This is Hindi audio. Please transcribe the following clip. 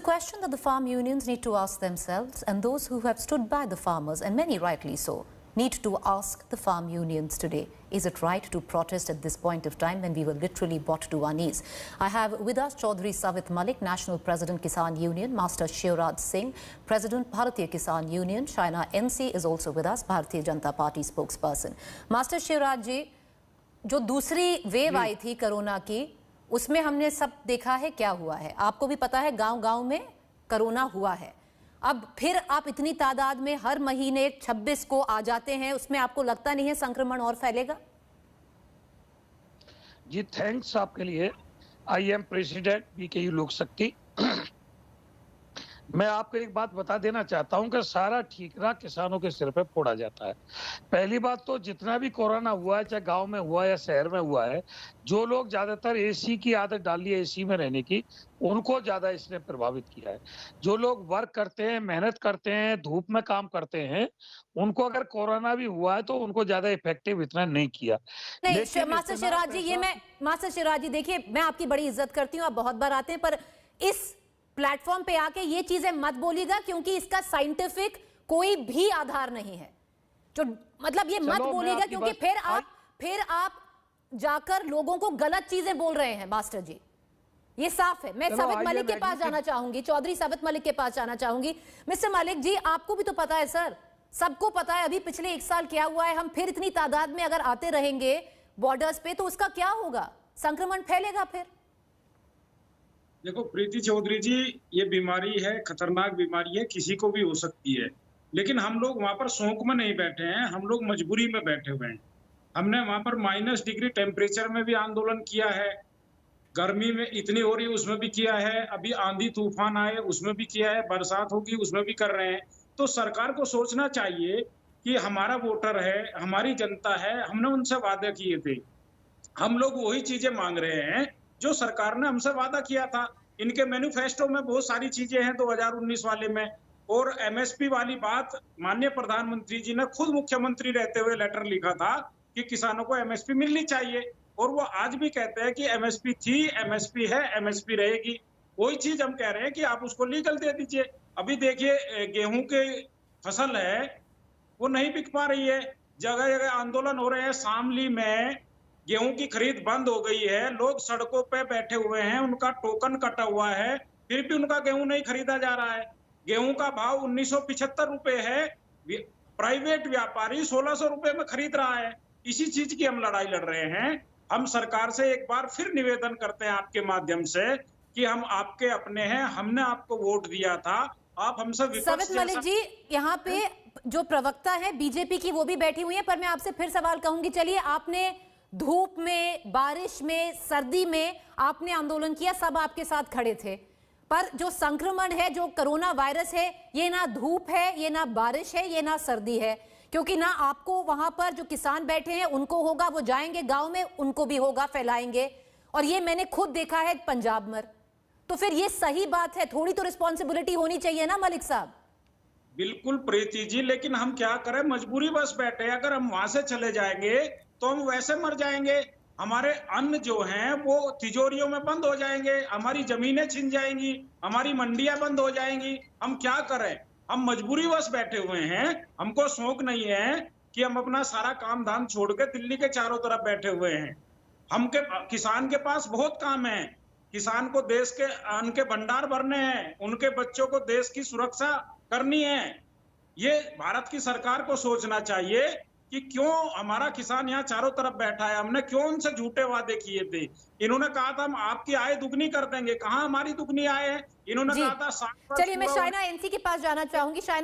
Question that the farm unions need to ask themselves, and those who have stood by the farmers, and many rightly so, need to ask the farm unions today. Is it right to protest at this point of time when we were literally brought to our knees? I have with us Chaudhry Savit Malik, National President Kisan Union, Master Shivraj Singh, President Bharatiya Kisan Union. Shaina NC is also with us, Bharatiya Janata Party spokesperson. Master Shivraj ji, जो दूसरी वेव आई थी कोरोना की, उसमें हमने सब देखा है क्या हुआ है। आपको भी पता है गांव-गांव में कोरोना हुआ है। अब फिर आप इतनी तादाद में हर महीने 26 को आ जाते हैं, उसमें आपको लगता नहीं है संक्रमण और फैलेगा? जी थैंक्स आपके लिए। आई एम प्रेसिडेंट बीकेयू लोक शक्ति। मैं आपको एक बात बता देना चाहता हूं कि सारा ठीकरा किसानों के सिर पे फोड़ा जाता है। पहली बात तो जितना भी कोरोना हुआ है, चाहे गांव में हुआ है या शहर में हुआ है, जो लोग ज्यादातर एसी की आदत डाली है, एसी में रहने की, उनको ज्यादा इसने प्रभावित किया है। जो लोग वर्क करते हैं, मेहनत करते हैं, धूप में काम करते हैं, उनको अगर कोरोना भी हुआ है तो उनको ज्यादा इफेक्टिव इतना नहीं किया। नहीं मास्टर शिवराज जी, मास्टर शिवराज जी देखिए, मैं आपकी बड़ी इज्जत करती हूँ, आप बहुत बार आते हैं, पर इस प्लेटफॉर्म पे आके ये चीजें मत बोलिएगा क्योंकि इसका साइंटिफिक कोई भी आधार नहीं है। जो मतलब ये मत बोलिएगा क्योंकि फिर आप जाकर लोगों को गलत चीजें बोल रहे हैं। मास्टर जी ये साफ है। मैं साबित मलिक के पास जाना चाहूंगी, चौधरी साबित मलिक के पास जाना चाहूंगी। मिस्टर मलिक जी, आपको भी तो पता है सर, सबको पता है अभी पिछले 1 साल क्या हुआ है। हम फिर इतनी तादाद में अगर आते रहेंगे बॉर्डर्स पे तो उसका क्या होगा? संक्रमण फैलेगा फिर। देखो प्रीति चौधरी जी, ये बीमारी है, खतरनाक बीमारी है, किसी को भी हो सकती है। लेकिन हम लोग वहां पर शौक में नहीं बैठे हैं, हम लोग मजबूरी में बैठे हुए हैं। हमने वहां पर -डिग्री टेम्परेचर में भी आंदोलन किया है, गर्मी में इतनी हो रही है उसमें भी किया है, अभी आंधी तूफान आए उसमें भी किया है, बरसात होगी उसमें भी कर रहे हैं। तो सरकार को सोचना चाहिए कि हमारा वोटर है, हमारी जनता है, हमने उनसे वादे किए थे, हम लोग वही चीजें मांग रहे हैं जो सरकार ने हमसे वादा किया था। इनके मैनिफेस्टो में बहुत सारी चीजें हैं 2019 वाले में, और एमएसपी वाली बात माननीय प्रधानमंत्री जी ने खुद मुख्यमंत्री रहते हुए लेटर लिखा था कि किसानों को एमएसपी मिलनी चाहिए, और वो आज भी कहते हैं कि एमएसपी थी, एमएसपी है, एमएसपी रहेगी। वही चीज हम कह रहे हैं कि आप उसको लीगल दे दीजिए। अभी देखिए गेहूं के फसल है वो नहीं बिक पा रही है, जगह जगह आंदोलन हो रहे हैं। शामली में गेहूं की खरीद बंद हो गई है, लोग सड़कों पे बैठे हुए हैं, उनका टोकन कटा हुआ है, फिर भी उनका गेहूं नहीं खरीदा जा रहा है। गेहूं का भाव 1975 रुपए है, प्राइवेट व्यापारी 1600 रुपए में खरीद रहा है। इसी चीज की हम लड़ाई लड़ रहे हैं। हम सरकार से एक बार फिर निवेदन करते हैं आपके माध्यम से कि हम आपके अपने हैं, हमने आपको वोट दिया था, आप हमसे विपक्ष। साबित मलिक जी, यहाँ पे जो प्रवक्ता है बीजेपी की वो भी बैठी हुई है, पर मैं आपसे फिर सवाल कहूंगी। चलिए, आपने धूप में, बारिश में, सर्दी में आपने आंदोलन किया, सब आपके साथ खड़े थे, पर जो संक्रमण है, जो कोरोना वायरस है, ये ना धूप है, ये ना बारिश है, ये ना सर्दी है, क्योंकि ना आपको वहां पर जो किसान बैठे हैं उनको होगा, वो जाएंगे गांव में, उनको भी होगा, फैलाएंगे। और ये मैंने खुद देखा है पंजाब में। तो फिर ये सही बात है, थोड़ी तो रिस्पॉन्सिबिलिटी होनी चाहिए ना मलिक साहब? बिल्कुल प्रीति जी, लेकिन हम क्या करें, मजबूरी बस बैठे। अगर हम वहां से चले जाएंगे तो हम वैसे मर जाएंगे, हमारे अन्न जो हैं वो तिजोरियों में बंद हो जाएंगे, हमारी जमीनें छिन जाएंगी, हमारी मंडियां बंद हो जाएंगी। हम क्या करें, हम मजबूरी बस बैठे हुए हैं। हमको शौक नहीं है कि हम अपना सारा काम धाम छोड़ के दिल्ली के चारों तरफ बैठे हुए हैं। किसान के पास बहुत काम है, किसान को देश के अन्न के भंडार भरने हैं, उनके बच्चों को देश की सुरक्षा करनी है। ये भारत की सरकार को सोचना चाहिए कि क्यों हमारा किसान यहाँ चारों तरफ बैठा है। हमने क्यों उनसे झूठे वादे किए थे? इन्होंने कहा था हम आपकी आय दुगनी कर देंगे, कहाँ हमारी दुगनी आय है? इन्होंने कहा था। चलिए, मैं शाइना एनसी के पास जाना चाहूंगी।